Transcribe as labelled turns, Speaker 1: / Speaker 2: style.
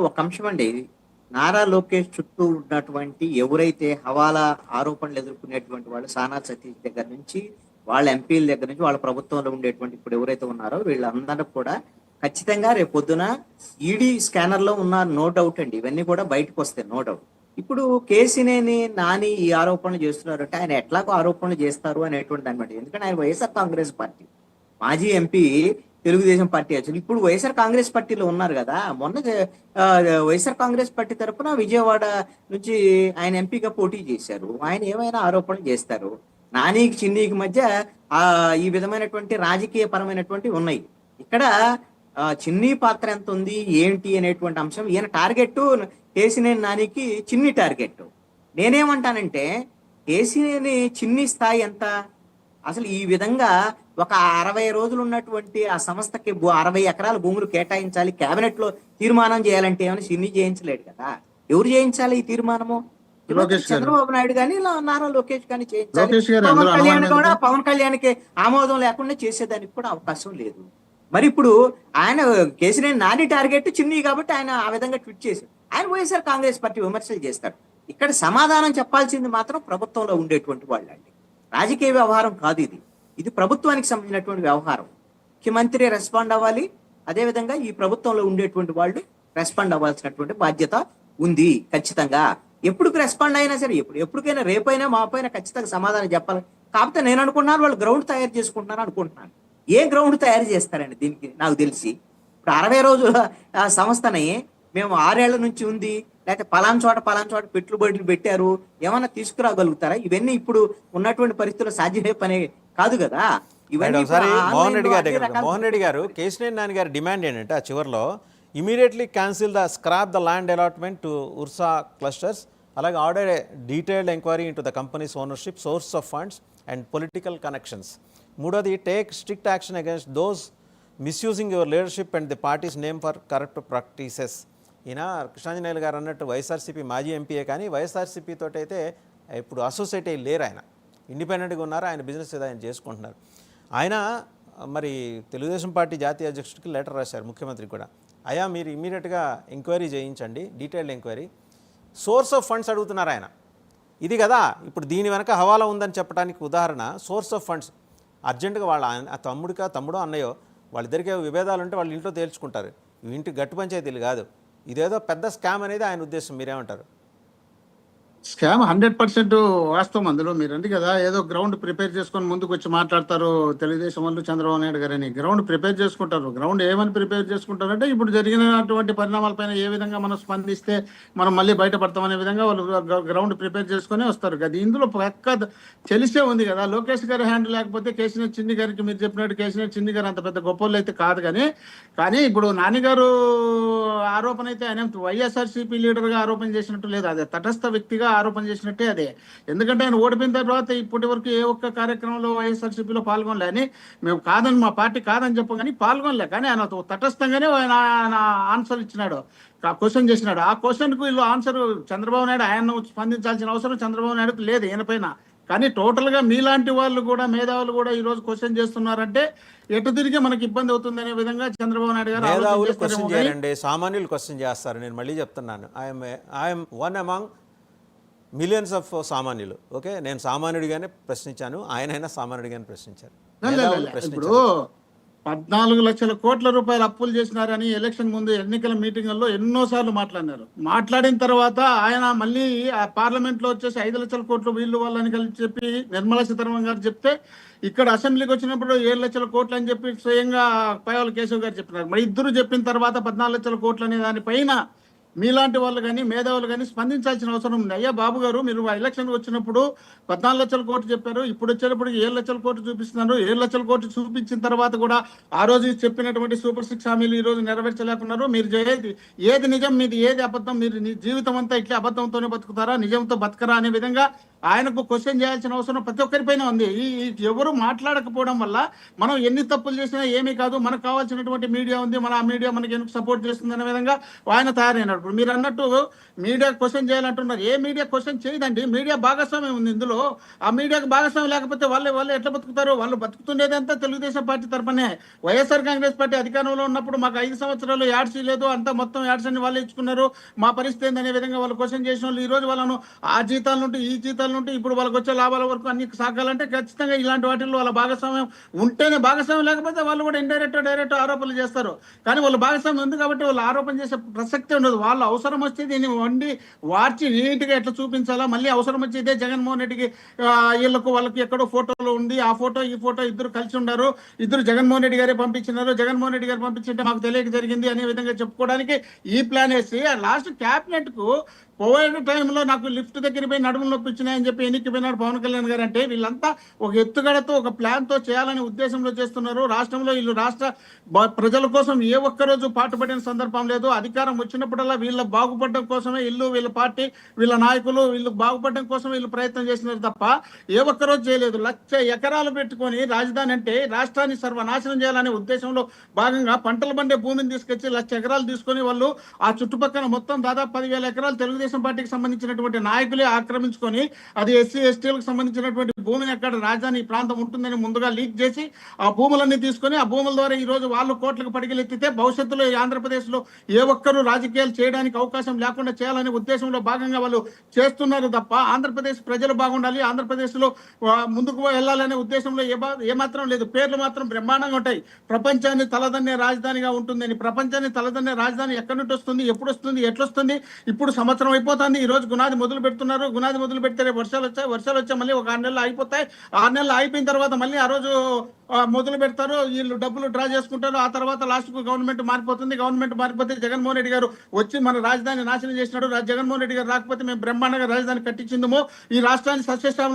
Speaker 1: ఒక అంశం అండి. నారా లోకేష్ చుట్టూ ఉన్నటువంటి ఎవరైతే హవాలా ఆరోపణలు ఎదుర్కొనేటువంటి వాళ్ళు సానా సతీష్ దగ్గర నుంచి వాళ్ళ ఎంపీల దగ్గర నుంచి వాళ్ళ ప్రభుత్వంలో ఉండేటువంటి ఇప్పుడు ఎవరైతే ఉన్నారో వీళ్ళందరూ కూడా ఖచ్చితంగా రేపు పొద్దున ఈడీ స్కానర్ లో ఉన్నారు. నో డౌట్ అండి. ఇవన్నీ కూడా బయటకు వస్తాయి. No doubt. ఇప్పుడు కేసినేని నాని ఈ ఆరోపణలు చేస్తున్నారు అంటే ఆయన ఎట్లాగో ఆరోపణలు చేస్తారు అనేటువంటి అనమాట. ఎందుకంటే ఆయన వైఎస్ఆర్ కాంగ్రెస్ పార్టీ మాజీ ఎంపీ, తెలుగుదేశం పార్టీ అసలు ఇప్పుడు వైఎస్ఆర్ కాంగ్రెస్ పార్టీలో ఉన్నారు కదా. మొన్న ఆ, వైఎస్ఆర్ కాంగ్రెస్ పార్టీ తరఫున విజయవాడ నుంచి ఆయన ఎంపీగా పోటీ చేశారు. ఆయన ఏమైనా ఆరోపణలు చేస్తారు. నానికి చిన్నీకి మధ్య ఆ ఈ విధమైనటువంటి రాజకీయ పరమైనటువంటి ఉన్నాయి. ఇక్కడ చిన్ని పాత్ర ఎంత ఉంది ఏంటి అనేటువంటి అంశం ఈయన టార్గెట్. కేసినేని నానికి చిన్ని టార్గెట్. నేనేమంటానంటే కేసినేని చిన్ని స్థాయి ఎంత? అసలు ఈ విధంగా ఒక 60 రోజులు ఉన్నటువంటి ఆ సంస్థకి 60 ఎకరాల భూములు కేటాయించాలి, కేబినెట్ లో తీర్మానం చేయాలంటే ఏమైనా సిన్ని చేయించలేడు కదా. ఎవరు చేయించాలి ఈ తీర్మానము?
Speaker 2: లోకేష్ గారు.
Speaker 1: చంద్రబాబు నాయుడు కానీ నారా లోకేష్ కానీ చేయించాలి.
Speaker 2: లోకేష్ గారు
Speaker 1: పవన్
Speaker 2: అందులో
Speaker 1: కళ్యాణ్
Speaker 2: అనుమానం
Speaker 1: కూడా
Speaker 2: ఎందుకు?
Speaker 1: పవన్ కళ్యాణ్కి ఆమోదం లేకుండా చేసేదానికి కూడా అవకాశం లేదు. మరి ఇప్పుడు ఆయన కేసీఆర్ నాని టార్గెట్ చిన్ని కాబట్టి ఆయన ఆ విధంగా ట్వీట్ చేశారు. ఆయన వైఎస్ఆర్ కాంగ్రెస్ పార్టీ విమర్శలు చేస్తాడు. ఇక్కడ సమాధానం చెప్పాల్సింది మాత్రం ప్రభుత్వంలో ఉండేటువంటి వాళ్ళండి. రాజకీయ వ్యవహారం కాదు ఇది. ఇది ప్రభుత్వానికి సంబంధించినటువంటి వ్యవహారం. ముఖ్యమంత్రి రెస్పాండ్ అవ్వాలి. అదేవిధంగా ఈ ప్రభుత్వంలో ఉండేటువంటి వాళ్ళు రెస్పాండ్ అవ్వాల్సినటువంటి బాధ్యత ఉంది ఖచ్చితంగా. ఎప్పుడు రెస్పాండ్ అయినా సరే, ఎప్పటికైనా రేపైనా మాపైనా ఖచ్చితంగా సమాధానం చెప్పాలి. కాకపోతే నేను అనుకుంటున్నాను వాళ్ళు గ్రౌండ్ తయారు చేసుకుంటున్నారు అనుకుంటున్నాను. ఏ గ్రౌండ్ తయారు చేస్తారండి దీనికి? నాకు తెలిసి ఇప్పుడు 60 రోజుల సంస్థని మేము 6 ఏళ్ల నుంచి ఉంది, లేకపోతే పలాన్ చోట పెట్టుబడులు పెట్టారు, ఏమన్నా తీసుకురాగలుగుతారా? ఇవన్నీ ఇప్పుడు ఉన్నటువంటి పరిస్థితుల్లో సాధ్యమే పని కాదు కదా. ఇవన్నీ
Speaker 3: ఒకసారి
Speaker 1: ఇప్పుడు
Speaker 3: మోహన్ రెడ్డి గారి
Speaker 1: అన్ని
Speaker 3: దగ్గర
Speaker 1: రకాల-
Speaker 3: మోహన్ రెడ్డి గారు కేశినేని నాని గారి డిమాండ్ ఏంటంటే ఆ చివరిలో immediately cancel the scrap the land allotment to Ursa clusters, అలాగే order a detailed enquiry into the company's ownership, source of funds and political connections. మూడోది take strict action against those misusing your leadership and the party's name for corrupt practices. ఈయన కృష్ణాంజనేయులు గారు అన్నట్టు వైఎస్ఆర్సీపీ మాజీ MPa, కానీ వైఎస్ఆర్సీపీ తోటి అయితే ఇప్పుడు అసోసియేట్ అయ్యి లేరు. ఆయన ఇండిపెండెంట్గా ఉన్నారు. ఆయన బిజినెస్ ఏదో ఆయన చేసుకుంటున్నారు. ఆయన మరి తెలుగుదేశం పార్టీ జాతీయ అధ్యక్షుడికి లెటర్ రాశారు, ముఖ్యమంత్రికి కూడా. అయ్యా మీరు ఇమీడియట్గా ఎంక్వైరీ చేయించండి, detailed enquiry. Source of funds అడుగుతున్నారు ఆయన. ఇది కదా ఇప్పుడు దీని వెనక హవాలా ఉందని చెప్పడానికి ఉదాహరణ. సోర్స్ ఆఫ్ ఫండ్స్ అర్జెంటుగా వాళ్ళ తమ్ముడో అన్నయ్యో వాళ్ళిద్దరికీ విభేదాలు ఉంటే వాళ్ళ ఇంట్లో తేల్చుకుంటారు. ఇంటి గట్టు పంచాయతీలు కాదు. ఇదేదో పెద్ద స్కామ్ అనేది ఆయన ఉద్దేశం. మీరేమంటారు?
Speaker 2: స్కామ్ 100% వాస్తవం. అందులో మీరు అండి కదా ఏదో గ్రౌండ్ ప్రిపేర్ చేసుకొని ముందుకు వచ్చి మాట్లాడతారు తెలుగుదేశం వాళ్ళు, చంద్రబాబు నాయుడు గారని. గ్రౌండ్ ప్రిపేర్ చేసుకుంటారు. గ్రౌండ్ ఏమని ప్రిపేర్ చేసుకుంటారంటే ఇప్పుడు జరిగినటువంటి పరిణామాలపైన ఏ విధంగా మనం స్పందిస్తే మనం మళ్ళీ బయటపడతామనే విధంగా వాళ్ళు గ్రౌండ్ ప్రిపేర్ చేసుకొని వస్తారు కదా. ఇందులో పక్క తెలిసే ఉంది కదా. లోకేష్ గారి హ్యాండ్ లేకపోతే కేసీఆర్ చిన్ని గారికి మీరు చెప్పినట్టు కేసీఆర్ చిన్ని గారు అంత పెద్ద గొప్పలు అయితే కాదు. కానీ ఇప్పుడు నాని గారు ఆరోపణ అయితే ఆయన వైఎస్ఆర్సీపీ లీడర్గా ఆరోపణ చేసినట్టు లేదు. అదే తటస్థ వ్యక్తిగా ఆరోపణ చేసినట్టే అదే. ఎందుకంటే ఆయన ఓడిపోయిన తర్వాత ఇప్పటి వరకు ఏ ఒక్క కార్యక్రమంలో వైఎస్ఆర్సీపీలో పాల్గొనలే. అని మేము కాదని, మా పార్టీ కాదని చెప్పగానే పాల్గొనలే. కానీ ఆయన తటస్థంగానే ఆయన ఆన్సర్ ఇచ్చినాడు, క్వశ్చన్ చేసినాడు. ఆ క్వశ్చన్కు వీళ్ళు ఆన్సర్ చంద్రబాబు నాయుడు ఆయన స్పందించాల్సిన అవసరం చంద్రబాబు నాయుడుకు లేదు ఈయన పైన. కానీ టోటల్గా మీలాంటి వాళ్ళు కూడా, మేధావులు కూడా ఈరోజు క్వశ్చన్ చేస్తున్నారంటే ఎటు తిరిగి మనకి ఇబ్బంది అవుతుంది అనే విధంగా చంద్రబాబు నాయుడు గారు
Speaker 3: మేధావులు క్వశ్చన్ చేయాలండి, సామాన్యులు క్వశ్చన్ చేస్తారు. నేను మళ్ళీ చెప్తున్నాను, I'm one among millions of సామాన్యులు. ఓకే, నేను సామాన్యుడిగానే ప్రశ్నించాను, ఆయనైనా సామాన్యుడిగానే ప్రశ్నించారు.
Speaker 2: ఇప్పుడు 14 లక్షల కోట్ల రూపాయలు అప్పులు చేసినారని ఎలక్షన్ ముందు ఎన్నికల మీటింగుల్లో ఎన్నోసార్లు మాట్లాడినారు. మాట్లాడిన తర్వాత ఆయన మళ్ళీ ఆ పార్లమెంట్ లో వచ్చేసి 5 లక్షల కోట్లు వీళ్ళు వాళ్ళని కలిసి చెప్పి నిర్మలా సీతారామన్ గారు చెప్తే, ఇక్కడ అసెంబ్లీకి వచ్చినప్పుడు 7 లక్షల కోట్లు అని చెప్పి స్వయంగా పైవాళ్ళ కేశవ్ గారు చెప్పినారు. మరి ఇద్దరు చెప్పిన తర్వాత 14 లక్షల కోట్లు అనే దానిపైన మీలాంటి వాళ్ళు కానీ, మేధావులు కానీ స్పందించాల్సిన అవసరం ఉంది. అయ్యా బాబు గారు, మీరు ఎలక్షన్ వచ్చినప్పుడు 14 లక్షల కోట్లు చెప్పారు, ఇప్పుడు వచ్చేటప్పుడు 7 లక్షల కోట్లు చూపిస్తున్నారు. 7 లక్షల కోట్లు చూపించిన తర్వాత కూడా ఆ రోజు చెప్పినటువంటి సూపర్ 6 హామీలు ఈ రోజు నెరవేర్చలేకున్నారు. మీరు ఏది నిజం, మీది ఏది అబద్ధం? మీరు జీవితం అంతా ఇట్లా అబద్ధంతోనే బతుకుతారా, నిజంతో బతకరా అనే విధంగా ఆయనకు క్వశ్చన్ చేయాల్సిన అవసరం ప్రతి ఒక్కరిపైన ఉంది. ఈ ఎవరు మాట్లాడకపోవడం వల్ల మనం ఎన్ని తప్పులు చేసినా ఏమీ కాదు, మనకు కావాల్సినటువంటి మీడియా ఉంది, మన ఆ మీడియా మనకి ఎందుకు సపోర్ట్ చేస్తుంది అనే విధంగా ఆయన తయారైనప్పుడు మీరు అన్నట్టు మీడియా క్వశ్చన్ చేయాలంటున్నారు. ఏ మీడియా క్వశ్చన్ చేయదండి, మీడియా భాగస్వామ్యం ఉంది ఇందులో. ఆ మీడియాకు భాగస్వామ్యం లేకపోతే వాళ్ళు ఎట్లా బతుకుతారు? వాళ్ళు బతుకుతుండేదంతా తెలుగుదేశం పార్టీ తరపునే. వైఎస్ఆర్ కాంగ్రెస్ పార్టీ అధికారంలో ఉన్నప్పుడు మాకు 5 సంవత్సరాలు యాడ్స్ లేదు, అంతా మొత్తం యాడ్స్ అన్ని వాళ్ళే ఇచ్చుకున్నారు, మా పరిస్థితి ఏందనే విధంగా వాళ్ళు క్వశ్చన్ చేసిన వాళ్ళు ఈ రోజు వాళ్ళను ఆ జీతాల నుండి ఈ జీతాల నుండి ఇప్పుడు వాళ్ళకి వచ్చే లాభాల వరకు అన్ని సాగాలంటే ఖచ్చితంగా ఇలాంటి వాటిల్లో వాళ్ళ భాగస్వామ్యం ఉంటేనే, భాగస్వామ్యం లేకపోతే వాళ్ళు కూడా డైరెక్ట్ ఆరోపణలు చేస్తారు. కానీ వాళ్ళు భాగస్వామ్యం ఉంది కాబట్టి వాళ్ళు ఆరోపణ చేసే ప్రసక్తే ఉండదు. వాళ్ళు అవసరం వస్తే దీన్ని వండి వార్చి నీట్గా ఎట్లా చూపించాలా, మళ్ళీ అవసరం వచ్చి ఇదే జగన్మోహన్ రెడ్డికి వాళ్ళకి ఎక్కడో ఫోటోలో ఉంది, ఆ ఫోటో ఈ ఫోటో ఇద్దరు కలిసి ఉన్నారు, ఇద్దరు జగన్మోహన్ రెడ్డి గారే పంపించినారు, జగన్మోహన్ రెడ్డి గారు పంపించింటే మాకు తెలియక జరిగింది అనే విధంగా చెప్పుకోవడానికి ఈ ప్లాన్ వేసి లాస్ట్ క్యాబినెట్ కు కోవిడ్ టైంలో నాకు లిఫ్ట్ దగ్గర పోయి నడుములు నొప్పించినాయని చెప్పి ఎన్నికపోయినాడు పవన్ కళ్యాణ్ గారు. అంటే వీళ్ళంతా ఒక ఎత్తుగడతో ఒక ప్లాన్ తో చేయాలనే ఉద్దేశంలో చేస్తున్నారు. రాష్ట్రంలో వీళ్ళు రాష్ట్ర ప్రజల కోసం ఏ ఒక్కరోజు పాటుపడిన సందర్భం లేదు. అధికారం వచ్చినప్పుడల్లా వీళ్ళ బాగుపడడం కోసమే వీళ్ళ పార్టీ వీళ్ళ నాయకులు వీళ్ళు బాగుపడడం కోసం వీళ్ళు ప్రయత్నం చేసినారు తప్ప ఏ ఒక్కరోజు చేయలేదు. 1,00,000 ఎకరాలు పెట్టుకొని రాజధాని అంటే రాష్ట్రాన్ని సర్వనాశనం చేయాలనే ఉద్దేశంలో భాగంగా పంటలు పండే భూమిని తీసుకొచ్చి 1,00,000 ఎకరాలు తీసుకొని వాళ్ళు ఆ చుట్టుపక్కల మొత్తం దాదాపు 10,000 ఎకరాలు తెలుగుదేశం పార్టీకి సంబంధించినటువంటి నాయకులే ఆక్రమించుకొని అది ఎస్సీ ఎస్టీలకు సంబంధించినటువంటి భూమిని ఎక్కడ రాజధాని ప్రాంతం ఉంటుందని ముందుగా లీక్ చేసి ఆ భూములన్నీ తీసుకొని ఆ భూముల ద్వారా ఈ రోజు వాళ్ళు కోట్లకు పడిగెత్తితే భవిష్యత్తులో ఆంధ్రప్రదేశ్ లో ఏ ఒక్కరూ రాజకీయాలు చేయడానికి అవకాశం లేకుండా చేయాలనే ఉద్దేశంలో భాగంగా వాళ్ళు చేస్తున్నారు తప్ప ఆంధ్రప్రదేశ్ ప్రజలు బాగుండాలి, ఆంధ్రప్రదేశ్ లో ముందుకు వెళ్ళాలనే ఉద్దేశంలో ఏమాత్రం లేదు. పేర్లు మాత్రం బ్రహ్మాండంగా ఉంటాయి. ప్రపంచాన్ని తలదన్నే రాజధానిగా ఉంటుందని. ప్రపంచాన్ని తలదన్నే రాజధాని ఎక్కడి నుండి వస్తుంది, ఎప్పుడు వస్తుంది, ఎట్లొస్తుంది? ఇప్పుడు సంవత్సరం అయిపోతుంది. ఈ రోజు గునాది మొదలు పెడుతున్నారు. గునాది మొదలు పెడితే వర్షాలు వచ్చాయి మళ్ళీ ఒక 6 నెలలు అయిపోతాయి. 6 నెలలు అయిపోయిన తర్వాత మళ్ళీ ఆ రోజు మొదలు పెడతారు, వీళ్ళు డబ్బులు డ్రా చేసుకుంటారు. ఆ తర్వాత లాస్ట్ కు గవర్నమెంట్ మారిపోతుంది. గవర్నమెంట్ మారిపోతే జగన్మోహన్ రెడ్డి గారు వచ్చి మన రాజధాని నాశనం చేసినాడు. జగన్మోహన్ రెడ్డి గారు రాకపోతే మేము బ్రహ్మాండంగా రాజధాని కట్టించిందేమో, ఈ రాష్ట్రాన్ని సస్యశ్యామలం